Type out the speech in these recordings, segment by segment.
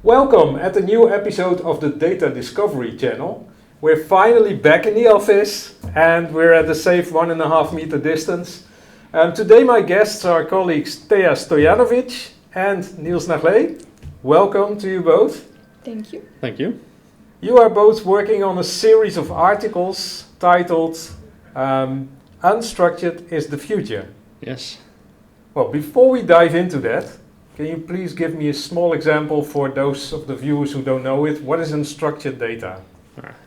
Welcome at the new episode of the Data Discovery channel. We're finally back in the office and we're at a safe 1.5 meter distance. Today my guests are colleagues Tea Stojanovic and Niels Naglé. Welcome to you both. Thank you. Thank you. You are both working on a series of articles titled Unstructured Is the Future. Yes. Well, before we dive into that, can you please give me a small example for those of the viewers who don't know it? What is unstructured data?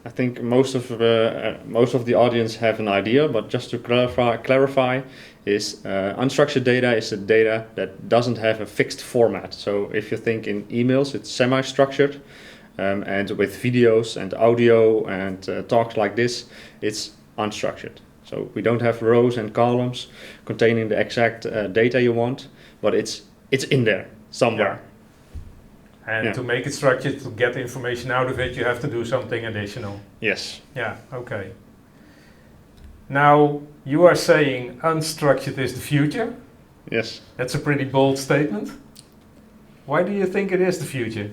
I think most of the audience have an idea, but just to clarify is unstructured data is the data that doesn't have a fixed format. So if you think in emails, it's semi-structured, and with videos and audio and talks like this, it's unstructured. So we don't have rows and columns containing the exact data you want, but it's in there somewhere. Yeah. And to make it structured, to get information out of it, you have to do something additional. Yes. Yeah, okay. Now, you are saying unstructured is the future. Yes. That's a pretty bold statement. Why do you think it is the future?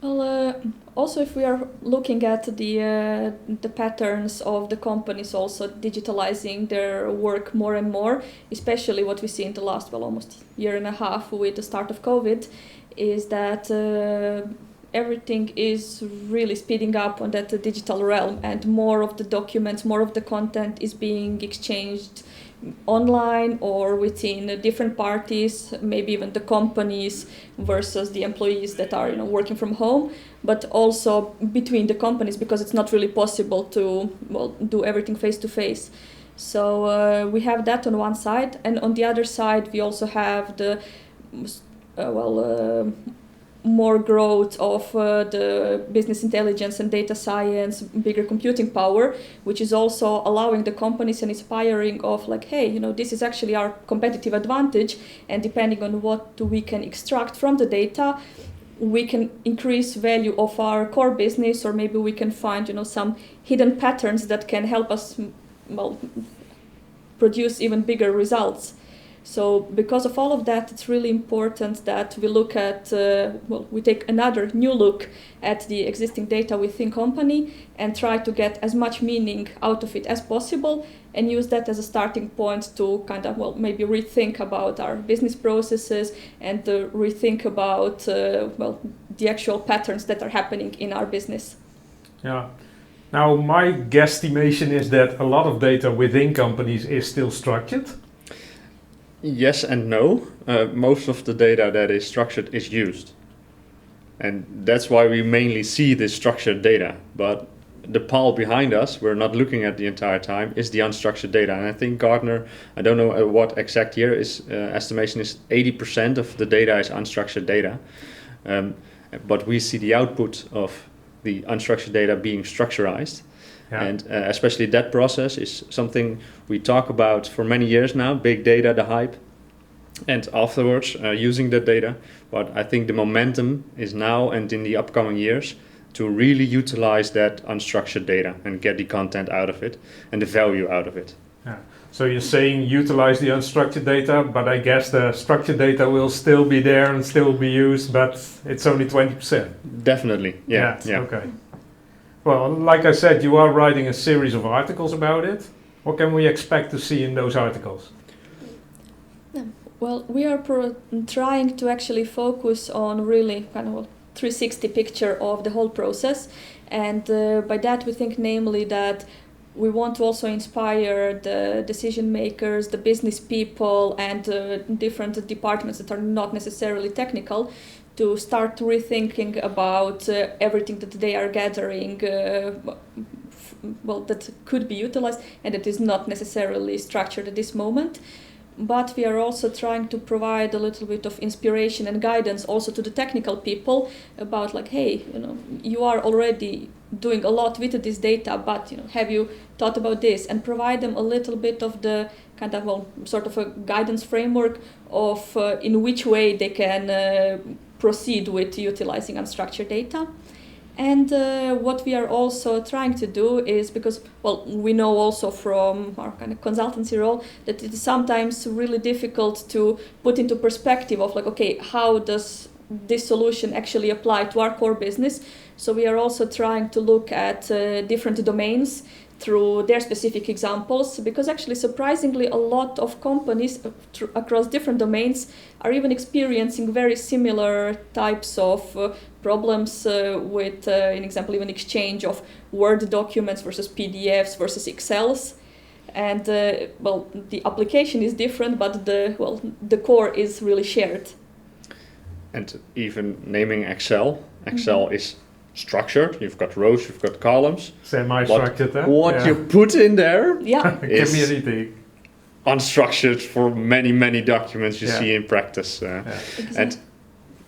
Well, also if we are looking at the patterns of the companies also digitalizing their work more and more, especially what we see in the last, almost year and a half with the start of COVID, is that everything is really speeding up on that digital realm, and more of the documents, more of the content is being exchanged online or within different parties, maybe even the companies versus the employees that are working from home, but also between the companies, because it's not really possible to do everything face to face. So we have that on one side, and on the other side we also have the more growth of the business intelligence and data science, bigger computing power, which is also allowing the companies and inspiring of like, hey, this is actually our competitive advantage, and depending on what we can extract from the data, we can increase value of our core business, or maybe we can find some hidden patterns that can help us produce even bigger results. So because of all of that, it's really important that we look at, we take another new look at the existing data within company and try to get as much meaning out of it as possible, and use that as a starting point to kind of, maybe rethink about our business processes and rethink about, the actual patterns that are happening in our business. Yeah. Now, my guesstimation is that a lot of data within companies is still structured. Yes and no. Most of the data that is structured is used. And that's why we mainly see this structured data. But the pile behind us, we're not looking at the entire time, is the unstructured data. And I think Gartner, I don't know what exact year is, estimation is 80% of the data is unstructured data. But we see the output of the unstructured data being structurized. Yeah. And especially that process is something we talk about for many years now, big data, the hype, and afterwards using that data. But I think the momentum is now and in the upcoming years to really utilize that unstructured data and get the content out of it and the value out of it. Yeah. So you're saying utilize the unstructured data, but I guess the structured data will still be there and still be used, but it's only 20%. Definitely, yeah. Okay. Well, like I said, you are writing a series of articles about it. What can we expect to see in those articles? Well, we are trying to actually focus on really kind of 360 picture of the whole process. And by that we think namely that we want to also inspire the decision makers, the business people, and different departments that are not necessarily technical, to start rethinking about everything that they are gathering, that could be utilized and that is not necessarily structured at this moment. But we are also trying to provide a little bit of inspiration and guidance also to the technical people about like, hey, you are already doing a lot with this data, but have you thought about this, and provide them a little bit of the kind of sort of a guidance framework of in which way they can proceed with utilizing unstructured data. And what we are also trying to do is, because, we know also from our kind of consultancy role that it is sometimes really difficult to put into perspective of like, okay, how does this solution actually apply to our core business. So we are also trying to look at different domains through their specific examples, because actually surprisingly a lot of companies across different domains are even experiencing very similar types of problems with, in example, even exchange of Word documents versus PDFs versus Excels. And the application is different, but the core is really shared. And even naming Excel is structured. You've got rows, you've got columns. Semi-structured. What you put in there Yeah. Give me anything. Unstructured for many documents you see in practice. Exactly. And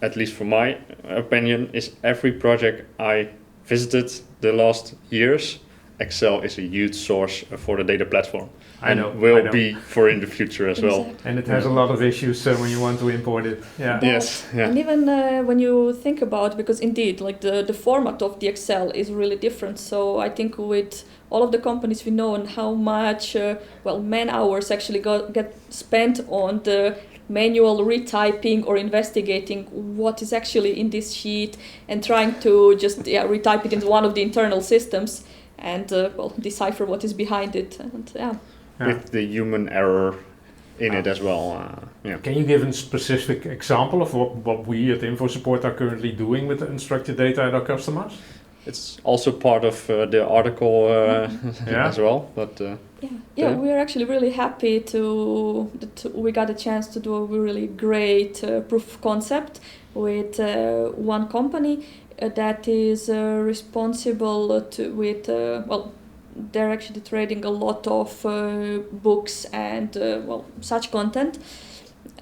at least from my opinion, is every project I visited the last years, Excel is a huge source for the data platform. I know. Will be for in the future as well. And it has a lot of issues when you want to import it. Yeah. Yes. Yeah. And even when you think about, because indeed, like the format of the Excel is really different. So I think with all of the companies we know and how much man hours actually get spent on the manual retyping or investigating what is actually in this sheet and trying to just retype it into one of the internal systems and decipher what is behind it. And with the human error in it as well. Can you give a specific example of what we at Infosupport are currently doing with the unstructured data at our customers? It's also part of the article as well. But we are actually really happy that we got a chance to do a really great proof of concept with one company that is responsible they're actually trading a lot of books and such content,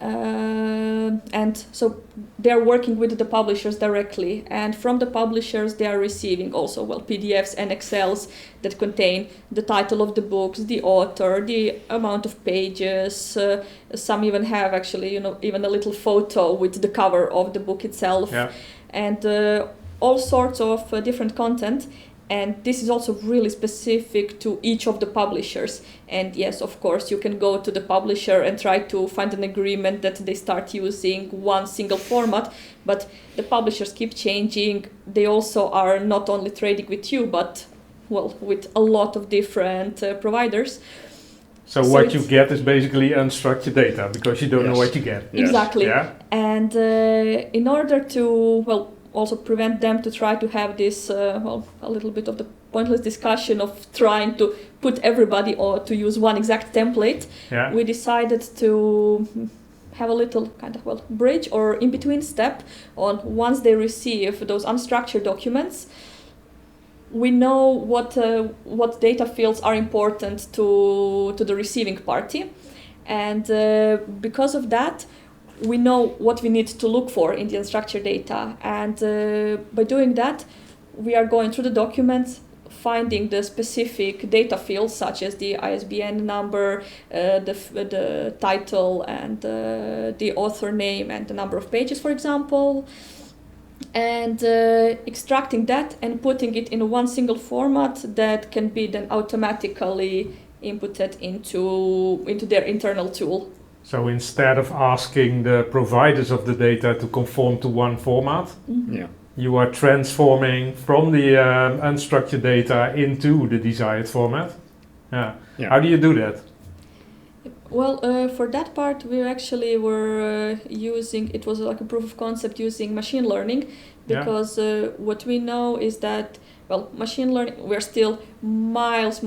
and so they're working with the publishers directly, and from the publishers they are receiving also PDFs and Excels that contain the title of the books, the author, the amount of pages. Some even have actually even a little photo with the cover of the book itself, and all sorts of different content. And this is also really specific to each of the publishers. And yes, of course, you can go to the publisher and try to find an agreement that they start using one single format. But the publishers keep changing. They also are not only trading with you, but with a lot of different providers. So what you get is basically unstructured data because you don't know what you get. Exactly. Yeah. And in order to also prevent them to try to have this a little bit of the pointless discussion of trying to put everybody or to use one exact template, we decided to have a little kind of bridge or in-between step on once they receive those unstructured documents. We know what data fields are important to the receiving party, and because of that we know what we need to look for in the unstructured data, and by doing that we are going through the documents, finding the specific data fields such as the ISBN number, the title and the author name and the number of pages, for example, and extracting that and putting it in one single format that can be then automatically inputted into their internal tool. So instead of asking the providers of the data to conform to one format, you are transforming from the unstructured data into the desired format. How do you do that? Well, for that part, we actually were using, it was like a proof of concept using machine learning, because what we know is that, machine learning, we're still miles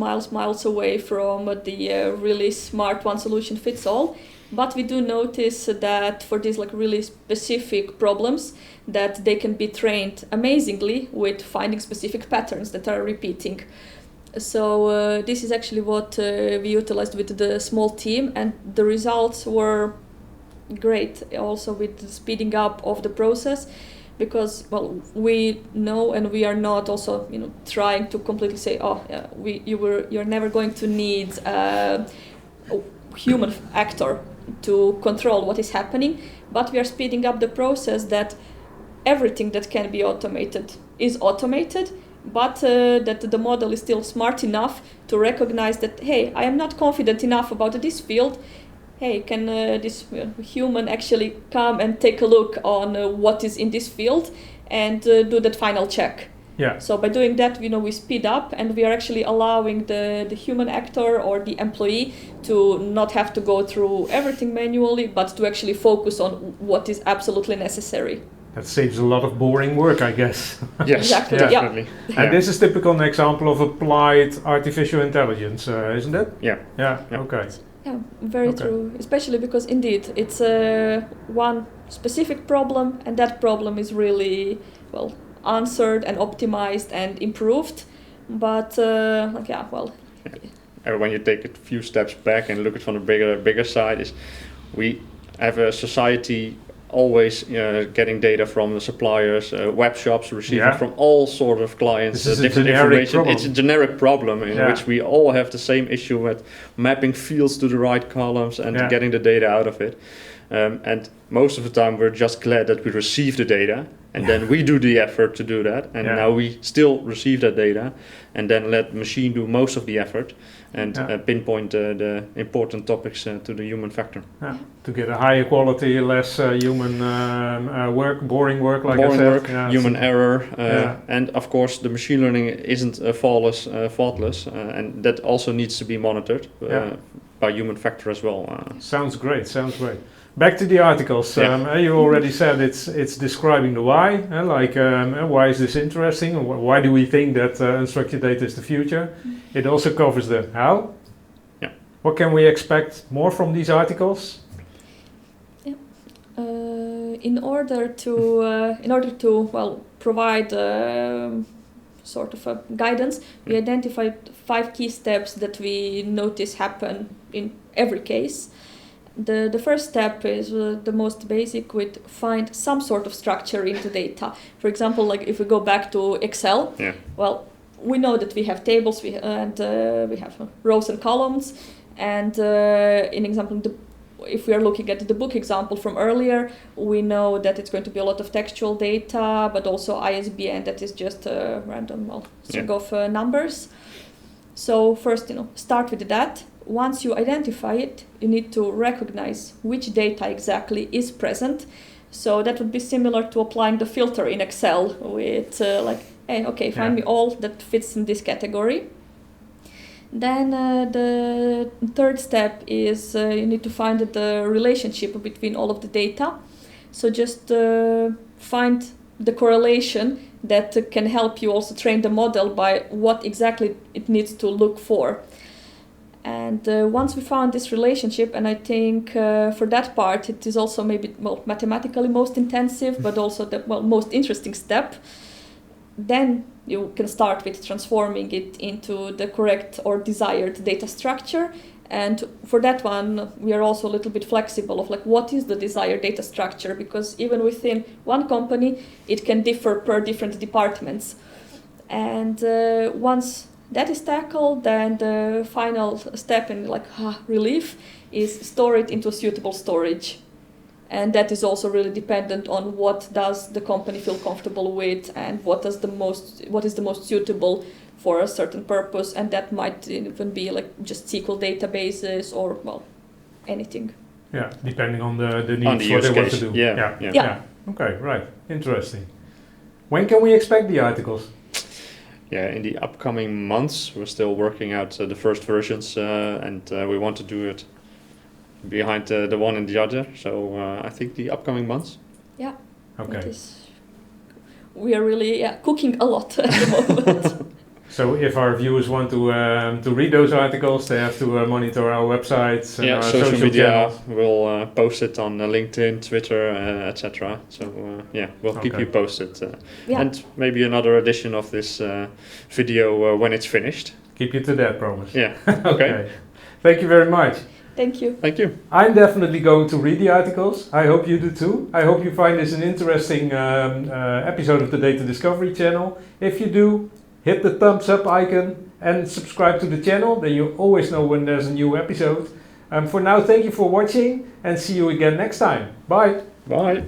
away from the really smart one solution fits all. But we do notice that for these really specific problems, that they can be trained amazingly with finding specific patterns that are repeating. So this is actually what we utilized with the small team, and the results were great also with the speeding up of the process, because we know, and we are not also trying to completely say you're never going to need a human actor to control what is happening, but we are speeding up the process that everything that can be automated is automated, but that the model is still smart enough to recognize that, hey, I am not confident enough about this field. hey, can this human actually come and take a look on what is in this field and do that final check. Yeah. So by doing that, we speed up, and we are actually allowing the human actor or the employee to not have to go through everything manually, but to actually focus on what is absolutely necessary. That saves a lot of boring work, I guess. Yes, Exactly, definitely. And this is typical an example of applied artificial intelligence, isn't it? Yeah. Yeah. Yeah. Okay. Yeah, very Okay. true. Especially because indeed it's one specific problem, and that problem is really answered and optimized and improved. But When you take a few steps back and look at it from the bigger side, is we have a society always getting data from the suppliers, web shops, receiving from all sort of clients This is a different generic information. problem. It's a generic problem in which we all have the same issue with mapping fields to the right columns and getting the data out of it. And most of the time we're just glad that we receive the data, and then we do the effort to do that, and now we still receive that data and then let the machine do most of the effort and pinpoint the important topics to the human factor. Yeah. To get a higher quality, less human work, boring work, like boring I said. work, human error, and of course the machine learning isn't faultless, and that also needs to be monitored by human factor as well. Sounds great. Back to the articles. You already said it's describing the why. Why is this interesting? Why do we think that unstructured data is the future? It also covers the how. Yeah. What can we expect more from these articles? In order to provide sort of a guidance, we identified 5 key steps that we notice happen in every case. The first step is the most basic, with find some sort of structure into data. For example, like if we go back to Excel, we know that we have tables, we have rows and columns, and in example, if we are looking at the book example from earlier, we know that it's going to be a lot of textual data, but also ISBN, that is just a random string of numbers. So first, start with that. Once you identify it, you need to recognize which data exactly is present. So that would be similar to applying the filter in Excel with find me all that fits in this category. Then the third step is you need to find the relationship between all of the data. So just find the correlation that can help you also train the model by what exactly it needs to look for. And once we found this relationship, and I think for that part it is also maybe mathematically most intensive, but also the most interesting step, then you can start with transforming it into the correct or desired data structure. And for that one, we are also a little bit flexible of what is the desired data structure, because even within one company, it can differ per different departments. And once that is tackled, then the final step in relief is store it into suitable storage. And that is also really dependent on what does the company feel comfortable with, and what is the most suitable for a certain purpose, and that might even be just SQL databases or anything. Yeah, depending on the needs, on the what use they want case. to do. Yeah. Okay, right. Interesting. When can we expect the articles? Yeah, in the upcoming months, we're still working out the first versions, and we want to do it behind the one and the other. So I think the upcoming months. Yeah. Okay. We are really cooking a lot at the moment. So if our viewers want to read those articles, they have to monitor our websites and our social media. channels. We'll post it on LinkedIn, Twitter, etc. So we'll keep you posted. And maybe another edition of this video when it's finished. Keep you to that promise. Yeah. Okay. Thank you very much. Thank you. Thank you. I'm definitely going to read the articles. I hope you do too. I hope you find this an interesting episode of the Data Discovery channel. If you do, hit the thumbs up icon and subscribe to the channel. Then you always know when there's a new episode. For now, thank you for watching and see you again next time. Bye. Bye.